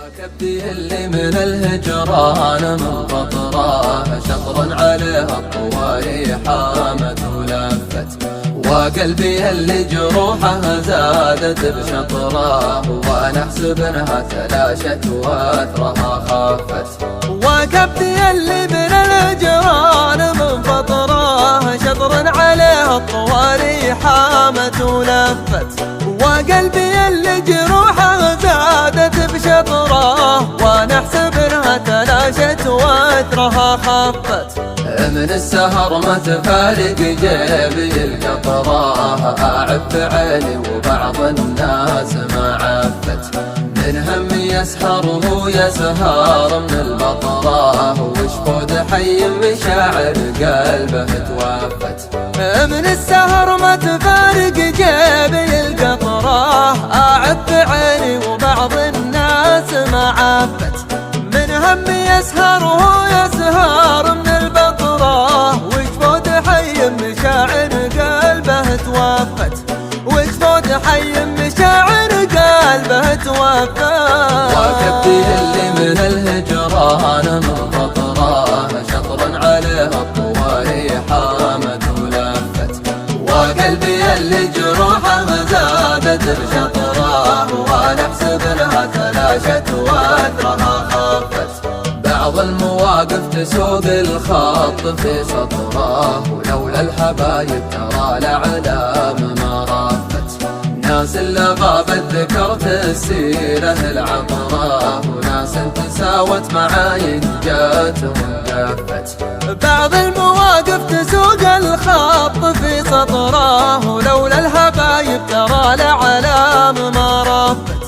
وكبدي اللي من الهجران من فطراه شطرا عليها الطواري حامت ولفت، وقلبي اللي جروحه زادت بشطراه وانا احسب انها تلاشت واثرها خفت. وكبدي اللي من الهجران من فطراه شطرا عليها الطواري حامت ولفت، وقلبي اللي جروحه زادت بشطراه وانا احسب انها تلاشت واثرها خفت. من السهر ما تفارق جيبي القطراه اعب عيني وبعض الناس ما عفت، من هم يسهر وهو يسهر من المطراه وشفود حي مشاعر قلبه توفت. من السهر ما تفارق جيبي القطراه اعب عيني وبعض الناس ما عفت، من هم يسهر وهو يسهر من البطراه وجفود حي مشاعر قلبه توفت، وجفود حي مشاعر قلبه توفت. وكبدي اللي من الهجران من فطراه شطرا عليها الطواري حامت ولفت، وقلبي اللي جروحه زادت بشطراه وانا احسب انها تلاشت واثرها خفت. بعض المواقف تسوق الخط في سطراه ولولا الحبايب ترى الاعلام ما رافت، ناس اللي غابت ذكرت السيره العطراه وناس تساوت معاين جاتهم جفت. بعض المواقف تسوق الخط في سطراه ولولا الحبايب ترى الاعلام ما رافت،